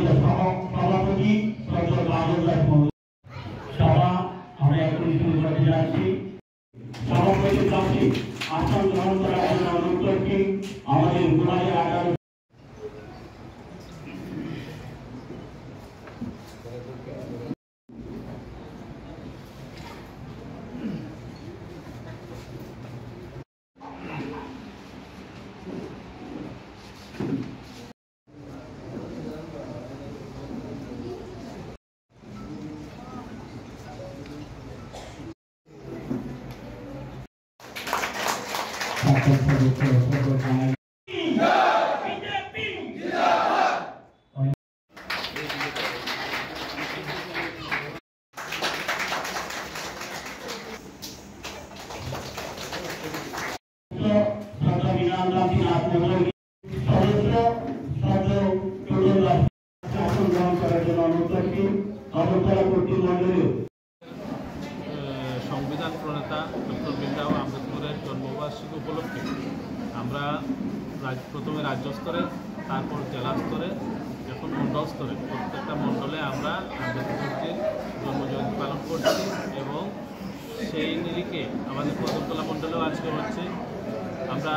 সম্মানিত সভাপতি ডক্টর বাবুল্লাহ সভা আমরা এখন শুরু করতে যাচ্ছি। সভাপতি যাচ্ছি আসন গ্রহণ করার জন্য অনুরোধ করছি আমাদের গুণালী আদালত সংবিধান প্রণেতা ডক্টর ভীমরাও আম্বেদকরের জন্মবার্ষিকী উপলক্ষে আমরা প্রথমে রাজ্য স্তরে, তারপর জেলা স্তরে, এখন মণ্ডল স্তরে প্রত্যেকটা মণ্ডলে আমরা আম্বেদকরজির জন্মজয়ন্তী পালন করছি এবং সেই নিরিখে আমাদের কদমতলা মণ্ডলেও আজকে হচ্ছে। আমরা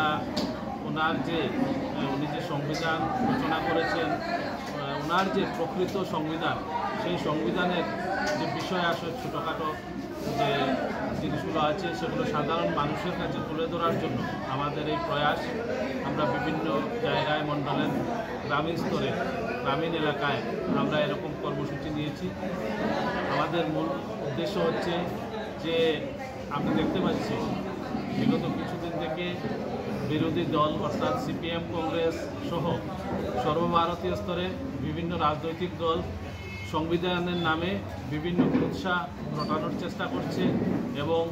উনি যে সংবিধান রচনা করেছেন, ওনার যে প্রকৃত সংবিধান, সেই সংবিধানের যে বিষয় আসে ছোটোখাটো যে জিনিসগুলো আছে সেগুলো সাধারণ মানুষের কাছে তুলে ধরার জন্য আমাদের এই প্রয়াস। আমরা বিভিন্ন জায়গায় মণ্ডলের গ্রামীণ স্তরে, গ্রামীণ এলাকায় আমরা এরকম কর্মসূচি নিয়েছি। আমাদের মূল উদ্দেশ্য হচ্ছে যে আমরা দেখতে পাচ্ছি বিগত কিছুদিন থেকে বিরোধী দল অর্থাৎ সিপিএম, কংগ্রেস সহ সর্বভারতীয় স্তরে বিভিন্ন রাজনৈতিক দল সংবিধানের নামে বিভিন্ন কুৎসা রটানোর চেষ্টা করছে এবং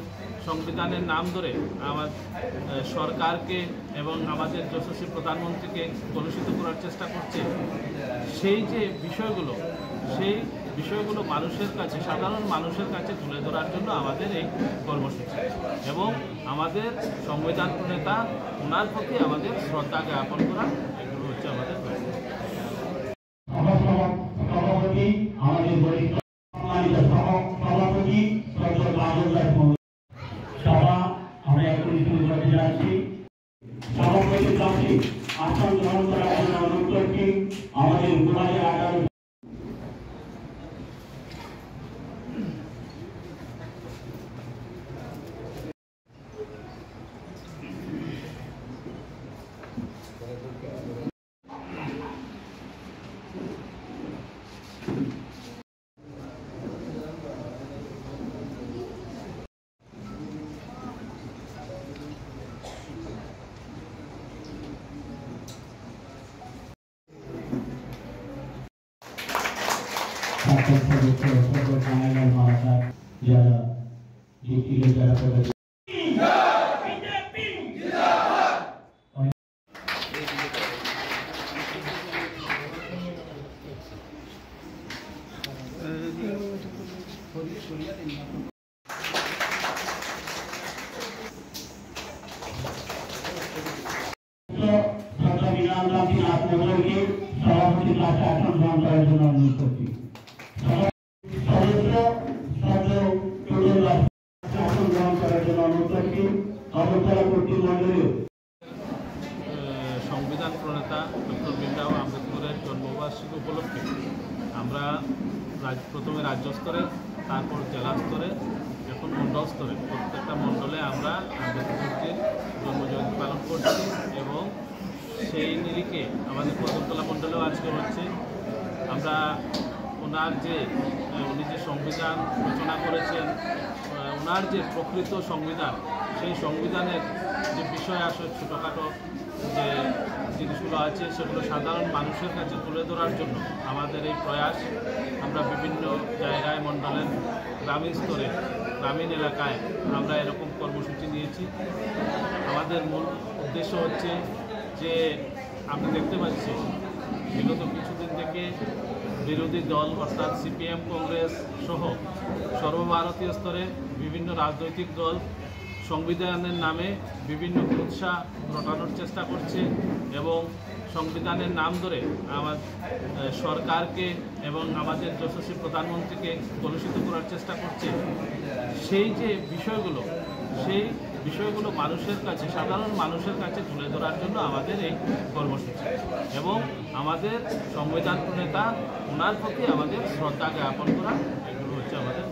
সংবিধানের নাম ধরে আমার সরকারকে এবং আমাদের যশস্বী প্রধানমন্ত্রীকে কলুষিত করার চেষ্টা করছে। সেই বিষয়গুলো মানুষের কাছে, সাধারণ মানুষের কাছে তুলে ধরার জন্য আমাদের এই কর্মসূচি এবং আমাদের সংবিধান প্রণেতা ওনার প্রতি আমাদের শ্রদ্ধা জ্ঞাপন করা, এগুলো হচ্ছে আমাদের সভাপতি ডক্টর বাবুল্লাহ সভা আমরা এখন শুরু করতে যাচ্ছি। সভাপতি যাচ্ছি আসন গ্রহণ করার জন্য অনুরোধ করছি আমাদের গুণালী আদালত যারা ডিউটিতে যারা করে সভাপতি কাছে আসন গ্রহণ করার জন্য অনুরোধ করছি। সংবিধান প্রণেতা ডক্টর ভীমরাও আম্বেদকরের জন্মবার্ষিকী উপলক্ষে আমরা প্রথমে রাজ্য স্তরে, তারপর জেলা স্তরে, এখন মণ্ডল স্তরে প্রত্যেকটা মণ্ডলে আমরা আম্বেদকরজির জন্মজয়ন্তী পালন করছি এবং সেই নিরিখে আমাদের কদমতলা মণ্ডলেও আজকে হচ্ছে। আমরা উনি যে সংবিধান রচনা করেছেন, ওনার যে প্রকৃত সংবিধান, সেই সংবিধানের যে বিষয় আসে ছোটোখাটো যে জিনিসগুলো আছে সেগুলো সাধারণ মানুষের কাছে তুলে ধরার জন্য আমাদের এই প্রয়াস। আমরা বিভিন্ন জায়গায় মণ্ডলের গ্রামীণ স্তরে, গ্রামীণ এলাকায় আমরা এরকম কর্মসূচি নিয়েছি। আমাদের মূল উদ্দেশ্য হচ্ছে যে আমরা দেখতে পাচ্ছি বিগত কিছুদিন থেকে বিরোধী দল অর্থাৎ সিপিএম, কংগ্রেস সহ সর্বভারতীয় স্তরে বিভিন্ন রাজনৈতিক দল সংবিধানের নামে বিভিন্ন কুৎসা রটানোর চেষ্টা করছে এবং সংবিধানের নাম ধরে আমার সরকারকে এবং আমাদের যশস্বী প্রধানমন্ত্রীকে কলুষিত করার চেষ্টা করছে, সেই যে বিষয়গুলো মানুষের কাছে, সাধারণ মানুষের কাছে তুলে ধরার জন্য আমাদের এই কর্মসূচি এবং আমাদের সংবিধান প্রণেতা ওনার প্রতি আমাদের শ্রদ্ধা জ্ঞাপন করা, এগুলো হচ্ছে আমাদের